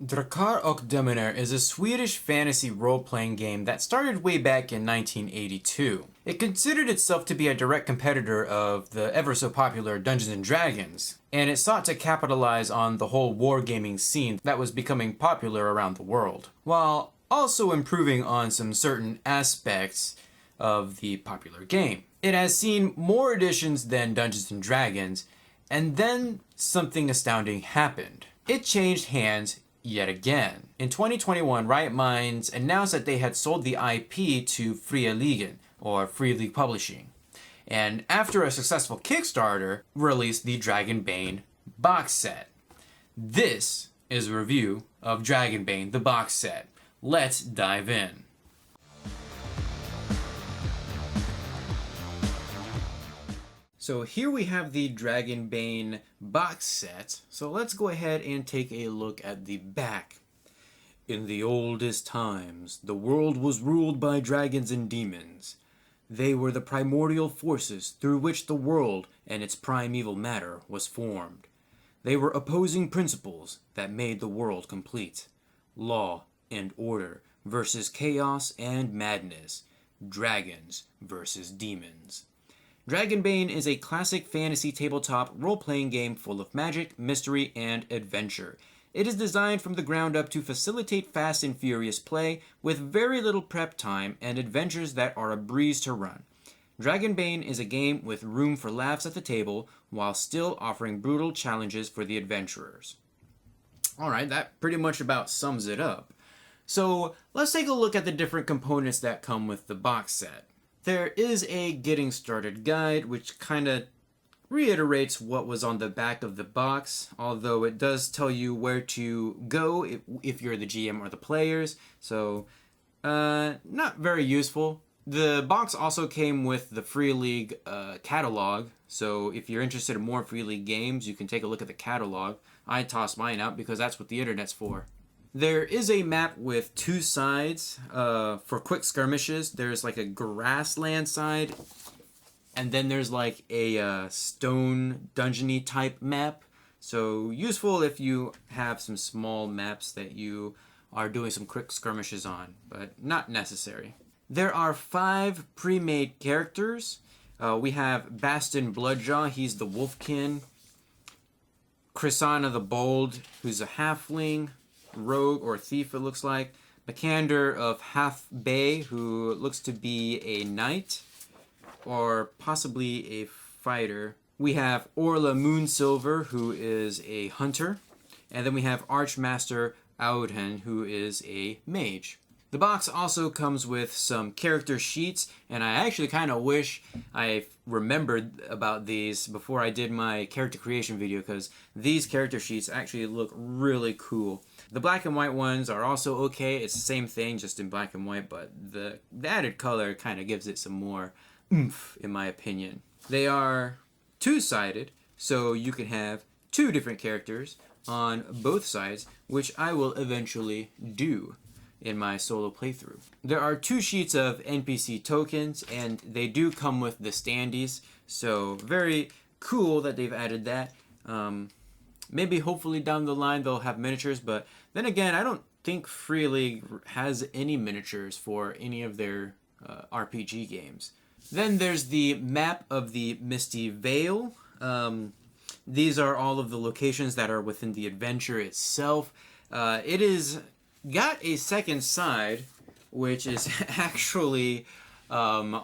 Drakar och Demoner is a Swedish fantasy role-playing game that started way back in 1982. It considered itself to be a direct competitor of the ever-so-popular Dungeons & Dragons, and it sought to capitalize on the whole wargaming scene that was becoming popular around the world, while also improving on some certain aspects of the popular game. It has seen more editions than Dungeons & Dragons, and then something astounding happened. It changed hands yet again. In 2021, Riot Minds announced that they had sold the IP to Fria Ligan, or Free League Publishing, and after a successful Kickstarter, released the Dragonbane box set. This is a review of Dragonbane, the box set. Let's dive in. So here we have the Dragonbane box set. So let's go ahead and take a look at the back. In the oldest times, the world was ruled by dragons and demons. They were the primordial forces through which the world and its primeval matter was formed. They were opposing principles that made the world complete. Law and order versus chaos and madness. Dragons versus demons. Dragonbane is a classic fantasy tabletop role-playing game full of magic, mystery, and adventure. It is designed from the ground up to facilitate fast and furious play with very little prep time and adventures that are a breeze to run. Dragonbane is a game with room for laughs at the table while still offering brutal challenges for the adventurers. Alright, that pretty much about sums it up. So let's take a look at the different components that come with the box set. There is a getting started guide, which kind of reiterates what was on the back of the box, although it does tell you where to go if you're the GM or the players, so not very useful. The box also came with the Free League catalog, so if you're interested in more Free League games, you can take a look at the catalog. I tossed mine out because that's what the internet's for. There is a map with two sides for quick skirmishes. There's like a grassland side, and then there's like a stone dungeon-y type map. So useful if you have some small maps that you are doing some quick skirmishes on, but not necessary. There are 5 pre-made characters. We have Baston Bloodjaw, he's the Wolfkin. Chrisana the Bold, who's a halfling. Rogue or thief, it looks like. Makander of Half Bay, who looks to be a knight or possibly a fighter. We have Orla Moonsilver, who is a hunter. And then we have Archmaster Audhen, who is a mage. The box also comes with some character sheets, and I actually kind of wish I remembered about these before I did my character creation video, because these character sheets actually look really cool. The black and white ones are also okay. It's the same thing, just in black and white, but the added color kind of gives it some more oomph, in my opinion. They are two-sided, so you can have 2 different characters on both sides, which I will eventually do in my solo playthrough. There are 2 sheets of NPC tokens, and they do come with the standees, so very cool that they've added that. Maybe hopefully down the line they'll have miniatures, but then again, I don't think Free League has any miniatures for any of their RPG games. Then there's the map of the Misty Vale. These are all of the locations that are within the adventure itself. It is got a second side, which is actually a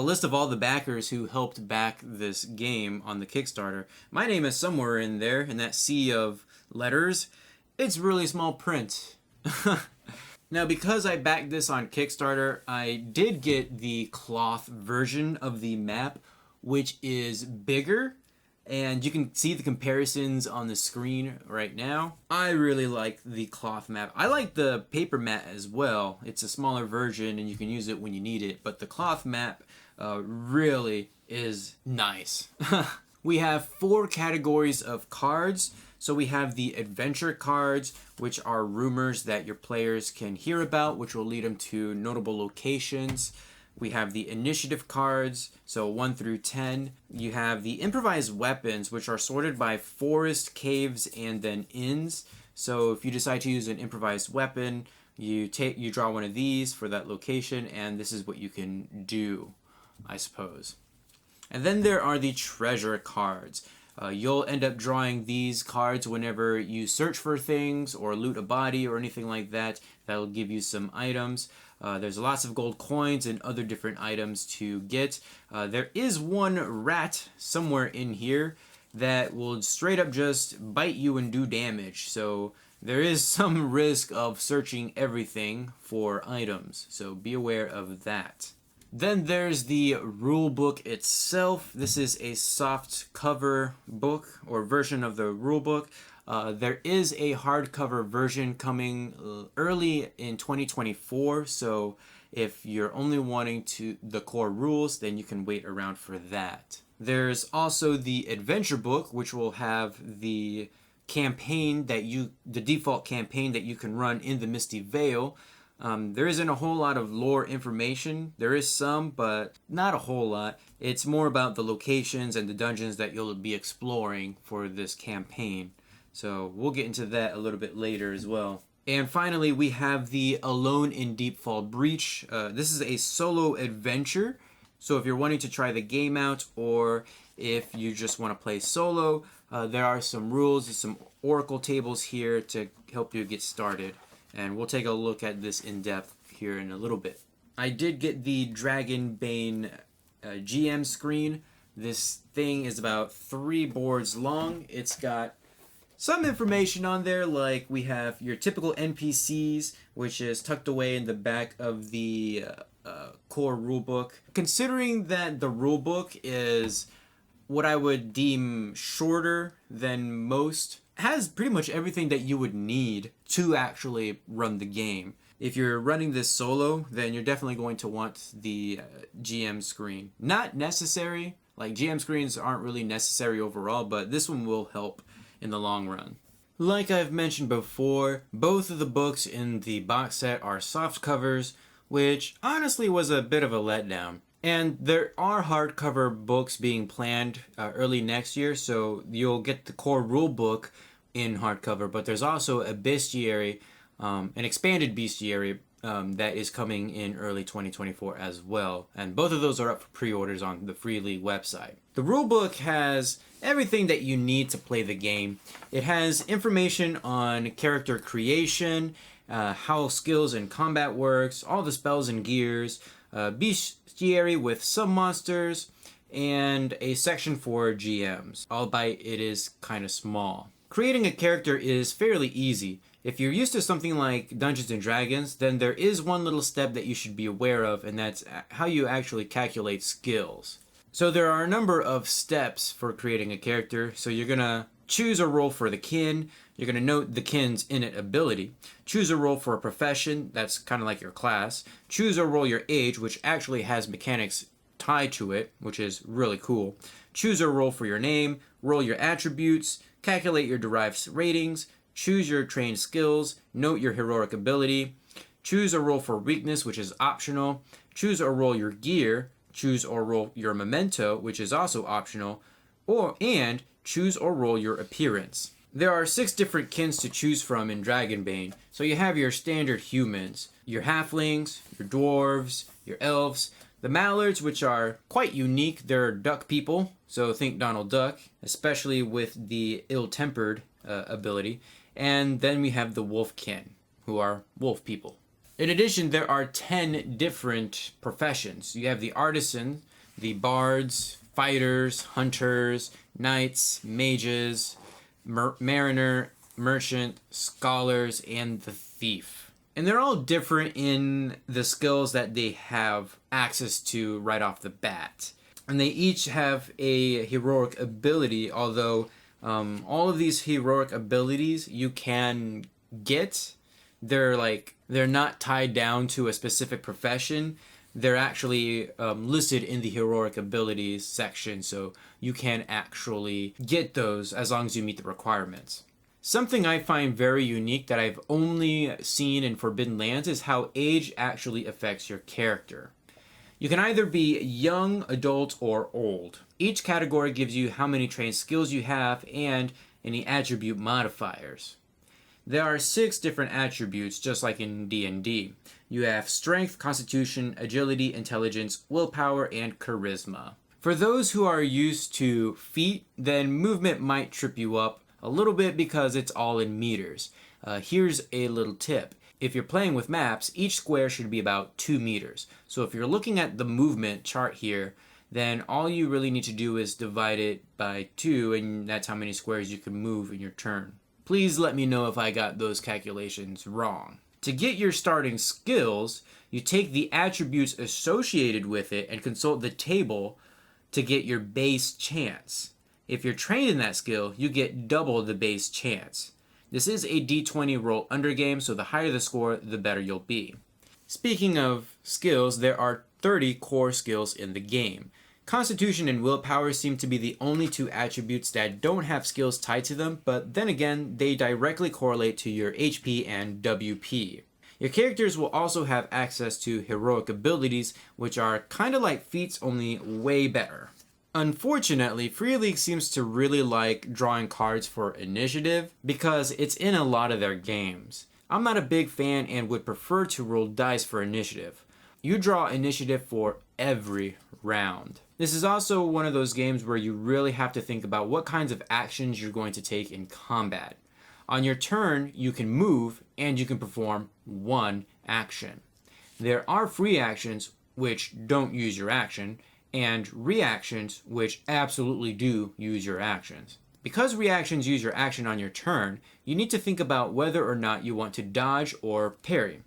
list of all the backers who helped back this game on the Kickstarter. My name is somewhere in there, in that sea of letters. It's really small print. Now, because I backed this on Kickstarter, I did get the cloth version of the map, which is bigger, and you can see the comparisons on the screen right now. I really like the cloth map. I like the paper map as well. It's a smaller version and you can use it when you need it, but the cloth map really is nice. We have 4 categories of cards. So we have the adventure cards, which are rumors that your players can hear about, which will lead them to notable locations. We have the initiative cards, so 1 through 10. You have the improvised weapons, which are sorted by forest, caves, and then inns. So if you decide to use an improvised weapon, you draw one of these for that location, and this is what you can do, I suppose. And then there are the treasure cards. You'll end up drawing these cards whenever you search for things or loot a body or anything like that. That'll give you some items. There's lots of gold coins and other different items to get. There is one rat somewhere in here that will straight up just bite you and do damage. So there is some risk of searching everything for items. So be aware of that. Then there's the rule book itself. This is a soft cover book or version of the rule book. There is a hardcover version coming early in 2024. So if you're only wanting the core rules, then you can wait around for that. There's also the adventure book, which will have the campaign the default campaign that you can run in the Misty Vale. There isn't a whole lot of lore information. There is some, but not a whole lot. It's more about the locations and the dungeons that you'll be exploring for this campaign. So we'll get into that a little bit later as well. And finally, we have the Alone in Deepfall Breach. This is a solo adventure. So if you're wanting to try the game out, or if you just want to play solo, there are some rules and some oracle tables here to help you get started. And we'll take a look at this in depth here in a little bit. I did get the Dragonbane GM screen. This thing is about 3 boards long. It's got some information on there, like we have your typical NPCs, which is tucked away in the back of the core rulebook. Considering that the rulebook is what I would deem shorter than most, has pretty much everything that you would need to actually run the game. If you're running this solo, then you're definitely going to want the GM screen. Not necessary, like GM screens aren't really necessary overall, but this one will help in the long run. Like I've mentioned before, both of the books in the box set are soft covers, which honestly was a bit of a letdown. And there are hardcover books being planned early next year, so you'll get the core rule book in hardcover, but there's also a bestiary, an expanded bestiary that is coming in early 2024 as well. And both of those are up for pre-orders on the Freely website. The rulebook has everything that you need to play the game. It has information on character creation, how skills and combat works, all the spells and gears, bestiary with some monsters, and a section for GMs, albeit it is kind of small. Creating a character is fairly easy. If you're used to something like Dungeons and Dragons, then there is one little step that you should be aware of, and that's how you actually calculate skills. So there are a number of steps for creating a character. So you're going to choose a role for the kin. You're going to note the kin's innate ability. Choose a role for a profession. That's kind of like your class. Choose a role your age, which actually has mechanics tied to it, which is really cool. Choose a role for your name. Roll your attributes. Calculate your derived ratings. Choose your trained skills. Note your heroic ability. Choose a role for weakness, which is optional. Choose or roll your gear. Choose or roll your memento, which is also optional. And choose or roll your appearance. There are 6 different kins to choose from in Dragonbane. So you have your standard humans, your halflings, your dwarves, your elves, the mallards, which are quite unique. They're duck people, so think Donald Duck, especially with the ill-tempered ability. And then we have the wolfkin, who are wolf people. In addition, there are 10 different professions. You have the artisan, the bards, fighters, hunters, knights, mages, mariner, merchant, scholars, and the thief. And they're all different in the skills that they have access to right off the bat. And they each have a heroic ability, although all of these heroic abilities you can get. They're not tied down to a specific profession. They're actually listed in the heroic abilities section, so you can actually get those as long as you meet the requirements. Something I find very unique that I've only seen in Forbidden Lands is how age actually affects your character. You can either be young, adult, or old. Each category gives you how many trained skills you have and any attribute modifiers. There are 6 different attributes, just like in D&D. You have strength, constitution, agility, intelligence, willpower, and charisma. For those who are used to feet, then movement might trip you up a little bit because it's all in meters. Here's a little tip. If you're playing with maps, each square should be about 2 meters. So if you're looking at the movement chart here, then all you really need to do is divide it by 2, and that's how many squares you can move in your turn. Please let me know if I got those calculations wrong. To get your starting skills, you take the attributes associated with it and consult the table to get your base chance. If you're trained in that skill, you get double the base chance. This is a d20 roll under game, so the higher the score, the better you'll be. Speaking of skills, there are 30 core skills in the game. Constitution and willpower seem to be the only 2 attributes that don't have skills tied to them, but then again, they directly correlate to your HP and WP. Your characters will also have access to heroic abilities, which are kind of like feats, only way better. Unfortunately, Free League seems to really like drawing cards for initiative because it's in a lot of their games. I'm not a big fan and would prefer to roll dice for initiative. You draw initiative for every round. This is also one of those games where you really have to think about what kinds of actions you're going to take in combat. On your turn, you can move and you can perform 1 action. There are free actions which don't use your action, and reactions which absolutely do use your actions. Because reactions use your action on your turn, you need to think about whether or not you want to dodge or parry.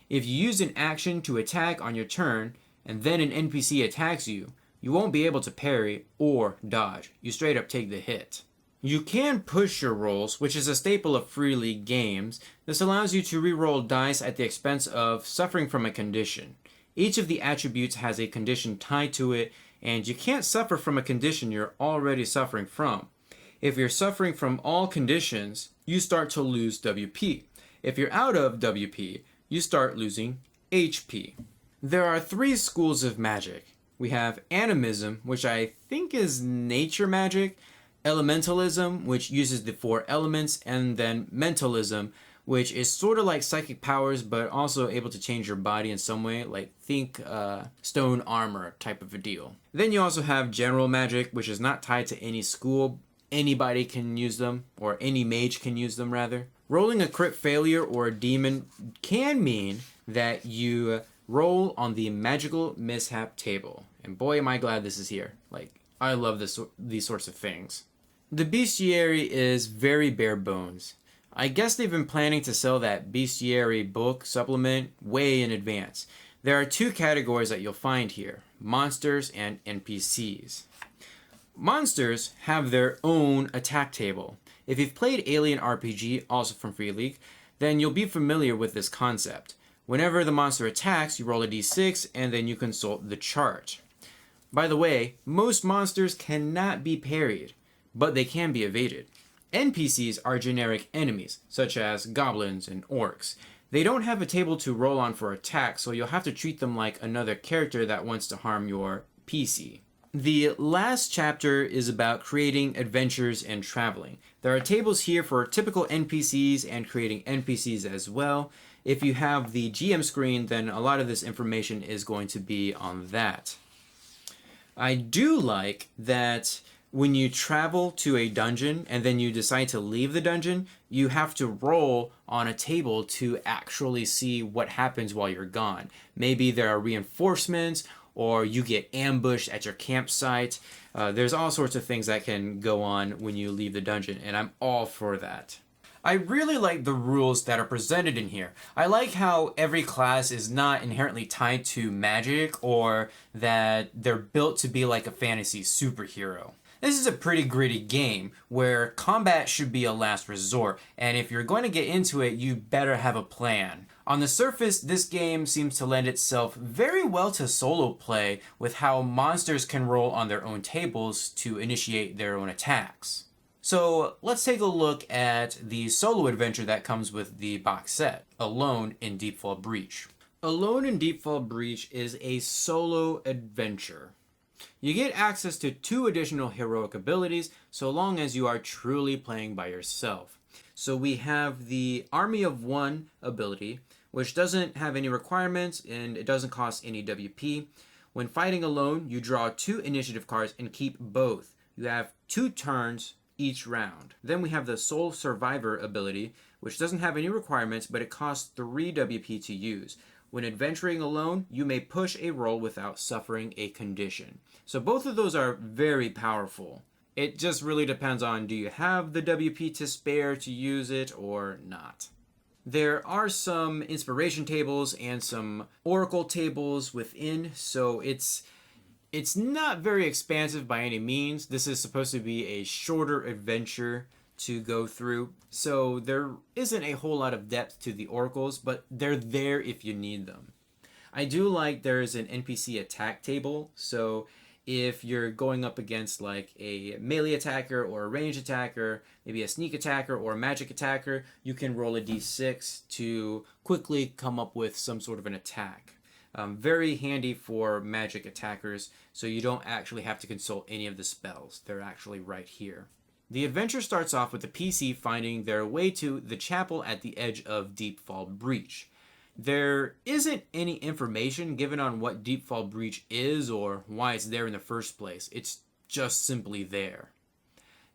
If you use an action to attack on your turn, and then an NPC attacks you, you won't be able to parry or dodge. You straight up take the hit. You can push your rolls, which is a staple of Free League games. This allows you to re-roll dice at the expense of suffering from a condition. Each of the attributes has a condition tied to it, and you can't suffer from a condition you're already suffering from. If you're suffering from all conditions, you start to lose WP. If you're out of WP, you start losing HP. There are 3 schools of magic. We have animism, which I think is nature magic, elementalism, which uses the 4 elements, and then mentalism, which is sort of like psychic powers, but also able to change your body in some way, like think stone armor type of a deal. Then you also have general magic, which is not tied to any school. Anybody can use them, or any mage can use them rather. Rolling a crit failure or a demon can mean that you roll on the magical mishap table. And boy, am I glad this is here. Like, I love these sorts of things. The bestiary is very bare bones. I guess they've been planning to sell that bestiary book supplement way in advance. There are 2 categories that you'll find here: monsters and NPCs. Monsters have their own attack table. If you've played Alien RPG, also from Free League, then you'll be familiar with this concept. Whenever the monster attacks, you roll a d6 and then you consult the chart. By the way, most monsters cannot be parried, but they can be evaded. NPCs are generic enemies, such as goblins and orcs. They don't have a table to roll on for attack, so you'll have to treat them like another character that wants to harm your PC. The last chapter is about creating adventures and traveling. There are tables here for typical NPCs and creating NPCs as well. If you have the GM screen, then a lot of this information is going to be on that. I do like that when you travel to a dungeon and then you decide to leave the dungeon, you have to roll on a table to actually see what happens while you're gone. Maybe there are reinforcements, or you get ambushed at your campsite. There's all sorts of things that can go on when you leave the dungeon, and I'm all for that. I really like the rules that are presented in here. I like how every class is not inherently tied to magic, or that they're built to be like a fantasy superhero. This is a pretty gritty game where combat should be a last resort, and if you're going to get into it, you better have a plan. On the surface, this game seems to lend itself very well to solo play, with how monsters can roll on their own tables to initiate their own attacks. So let's take a look at the solo adventure that comes with the box set, Alone in Deepfall Breach. Alone in Deepfall Breach is a solo adventure. You get access to 2 additional heroic abilities so long as you are truly playing by yourself. So we have the Army of One ability, which doesn't have any requirements and it doesn't cost any WP. When fighting alone, you draw 2 initiative cards and keep both. You have 2 turns each round. Then we have the Sole Survivor ability, which doesn't have any requirements, but it costs 3 WP to use. When adventuring alone, you may push a roll without suffering a condition. So both of those are very powerful. It just really depends on, do you have the WP to spare to use it or not? There are some inspiration tables and some oracle tables within, so it's not very expansive by any means. This is supposed to be a shorter adventure to go through, so there isn't a whole lot of depth to the oracles, but they're there if you need them. I do like there's an NPC attack table, so if you're going up against like a melee attacker or a range attacker, maybe a sneak attacker or a magic attacker, you can roll a d6 to quickly come up with some sort of an attack. Very handy for magic attackers, so you don't actually have to consult any of the spells. They're actually right here. The adventure starts off with the PC finding their way to the chapel at the edge of Deepfall Breach. There isn't any information given on what Deepfall Breach is or why it's there in the first place. It's just simply there.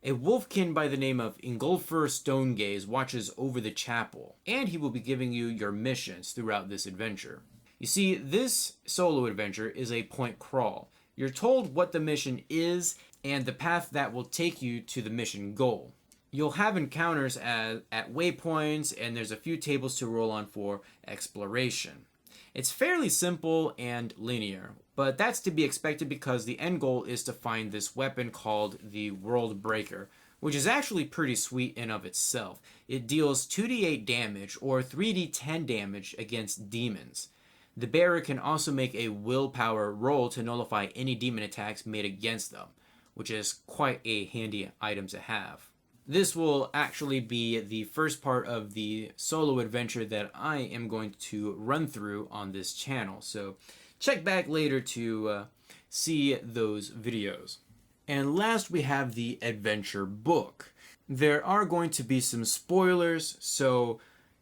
A wolfkin by the name of Ingolfur Stonegaze watches over the chapel, and he will be giving you your missions throughout this adventure. You see, this solo adventure is a point crawl. You're told what the mission is and the path that will take you to the mission goal. You'll have encounters at waypoints, and there's a few tables to roll on for exploration. It's fairly simple and linear, but that's to be expected because the end goal is to find this weapon called the World Breaker, which is actually pretty sweet in of itself. It deals 2d8 damage or 3d10 damage against demons. The bearer can also make a willpower roll to nullify any demon attacks made against them, which is quite a handy item to have. This will actually be the first part of the solo adventure that I am going to run through on this channel, so check back later to see those videos. And last we have the adventure book. There are going to be some spoilers, so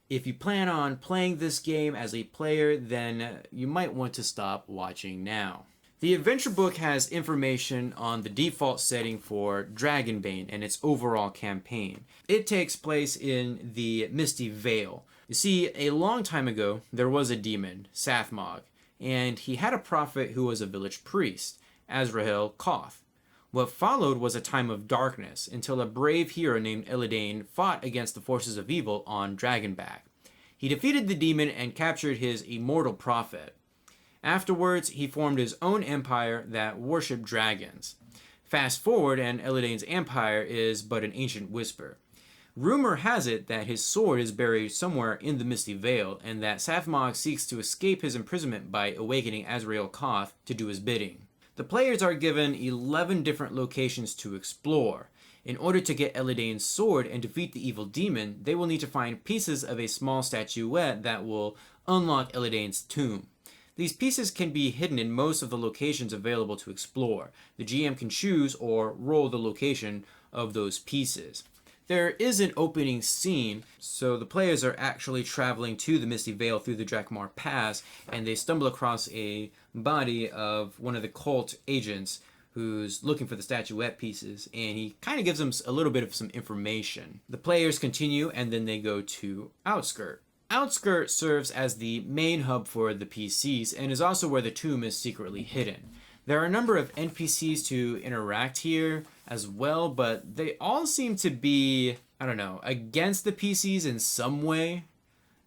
if you plan on playing this game as a player, then you might want to stop watching now. The adventure book has information on the default setting for Dragonbane and its overall campaign. It takes place in the Misty Vale. You see, a long time ago, there was a demon, Sathmog, and he had a prophet who was a village priest, Azrael Koth. What followed was a time of darkness until a brave hero named Elidane fought against the forces of evil on Dragonback. He defeated the demon and captured his immortal prophet. Afterwards, he formed his own empire that worshipped dragons. Fast forward, and Elidane's empire is but an ancient whisper. Rumor has it that his sword is buried somewhere in the Misty Vale, and that Sathmog seeks to escape his imprisonment by awakening Azrael Koth to do his bidding. The players are given 11 different locations to explore. In order to get Elidane's sword and defeat the evil demon, they will need to find pieces of a small statuette that will unlock Elidane's tomb. These pieces can be hidden in most of the locations available to explore. The GM can choose or roll the location of those pieces. There is an opening scene, so the players are actually traveling to the Misty Vale through the Drakmar Pass, and they stumble across a body of one of the cult agents who's looking for the statuette pieces, and he kind of gives them a little bit of some information. The players continue, and then they go to Outskirt. Outskirt serves as the main hub for the PCs and is also where the tomb is secretly hidden. There are a number of NPCs to interact here as well, but they all seem to be, against the PCs in some way.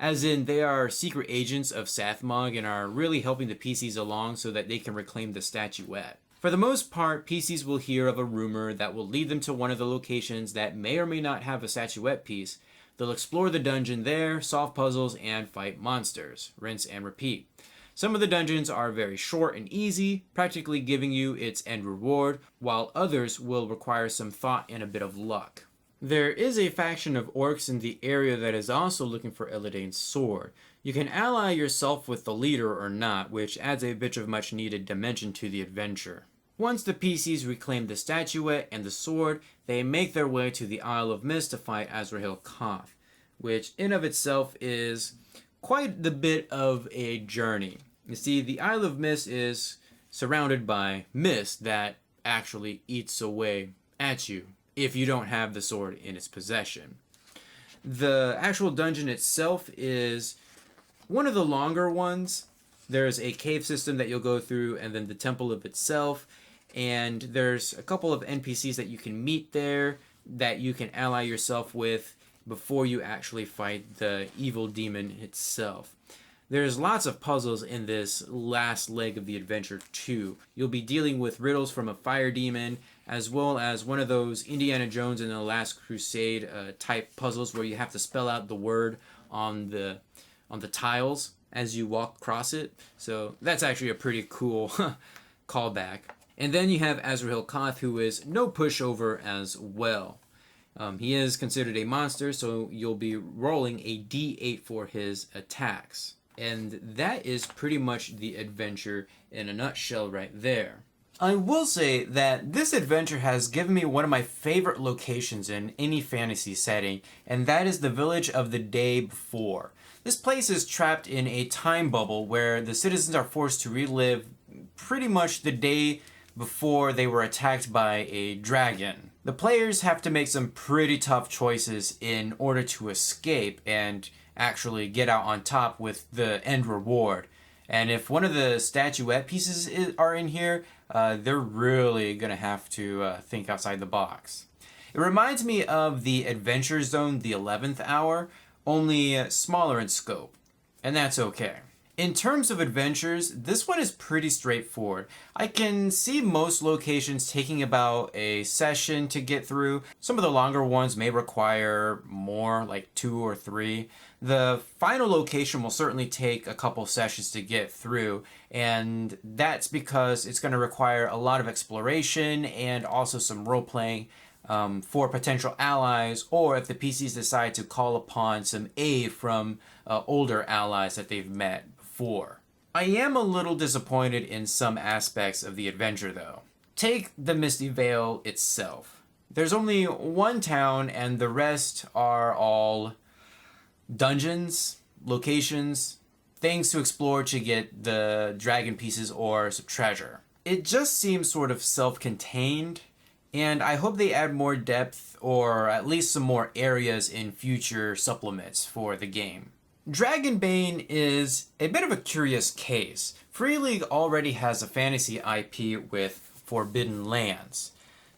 As in, they are secret agents of Sathmog and are really helping the PCs along so that they can reclaim the statuette. For the most part, PCs will hear of a rumor that will lead them to one of the locations that may or may not have a statuette piece. They'll explore the dungeon there, solve puzzles, and fight monsters. Rinse and repeat. Some of the dungeons are very short and easy, practically giving you its end reward, while others will require some thought and a bit of luck. There is a faction of orcs in the area that is also looking for Elidane's sword. You can ally yourself with the leader or not, which adds a bit of much needed dimension to the adventure. Once the PCs reclaim the statuette and the sword, they make their way to the Isle of Mist to fight Azrael Koth, which in of itself is quite the bit of a journey. You see, the Isle of Mist is surrounded by mist that actually eats away at you if you don't have the sword in its possession. The actual dungeon itself is one of the longer ones. There's a cave system that you'll go through, and then the temple of itself, and there's a couple of NPCs that you can meet there that you can ally yourself with before you actually fight the evil demon itself. There's lots of puzzles in this last leg of the adventure too. You'll be dealing with riddles from a fire demon, as well as one of those Indiana Jones and the Last Crusade type puzzles where you have to spell out the word on the tiles as you walk across it. So that's actually a pretty cool callback. And then you have Azrael Koth, who is no pushover as well. He is considered a monster, so you'll be rolling a d8 for his attacks. And that is pretty much the adventure in a nutshell right there. I will say that this adventure has given me one of my favorite locations in any fantasy setting, and that is the village of the day before. This place is trapped in a time bubble where the citizens are forced to relive pretty much the day before they were attacked by a dragon. The players have to make some pretty tough choices in order to escape and actually get out on top with the end reward. And if one of the statuette pieces are in here, they're really gonna have to think outside the box. It reminds me of the Adventure Zone, the 11th Hour, only smaller in scope, and that's okay. In terms of adventures, this one is pretty straightforward. I can see most locations taking about a session to get through. Some of the longer ones may require more, like 2 or 3. The final location will certainly take a couple sessions to get through, and that's because it's going to require a lot of exploration and also some role-playing for potential allies, or if the PCs decide to call upon some aid from older allies that they've met before. I am a little disappointed in some aspects of the adventure though. Take the Misty Vale itself. There's only one town and the rest are all dungeons, locations, things to explore to get the dragon pieces or some treasure. It just seems sort of self-contained, and I hope they add more depth or at least some more areas in future supplements for the game. Dragonbane is a bit of a curious case. Free League already has a fantasy IP with Forbidden Lands.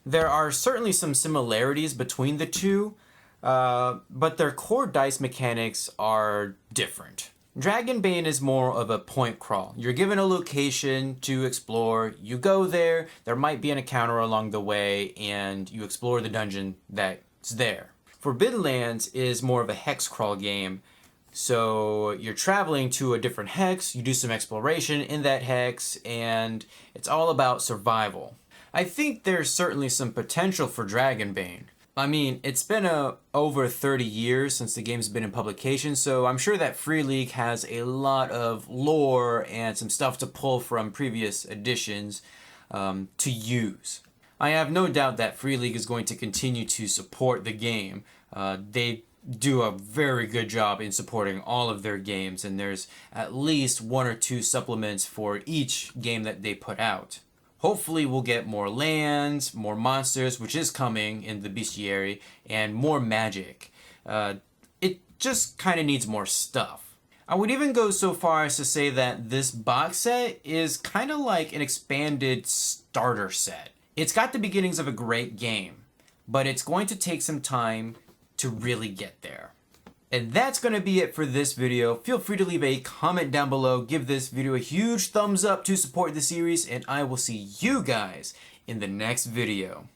There are certainly some similarities between the two, but their core dice mechanics are different. Dragonbane is more of a point crawl. You're given a location to explore, you go there, there might be an encounter along the way, and you explore the dungeon that's there. Forbidden Lands is more of a hex crawl game. So you're traveling to a different hex, you do some exploration in that hex, and it's all about survival. I think there's certainly some potential for Dragonbane. I mean, it's been over 30 years since the game's been in publication, so I'm sure that Free League has a lot of lore and some stuff to pull from previous editions to use. I have no doubt that Free League is going to continue to support the game. They do a very good job in supporting all of their games, and there's at least 1 or 2 supplements for each game that they put out. Hopefully we'll get more lands, more monsters, which is coming in the bestiary, and more magic. It just kind of needs more stuff. I would even go so far as to say that this box set is kind of like an expanded starter set. It's got the beginnings of a great game, but it's going to take some time to really get there. And that's going to be it for this video. Feel free to leave a comment down below. Give this video a huge thumbs up to support the series, and I will see you guys in the next video.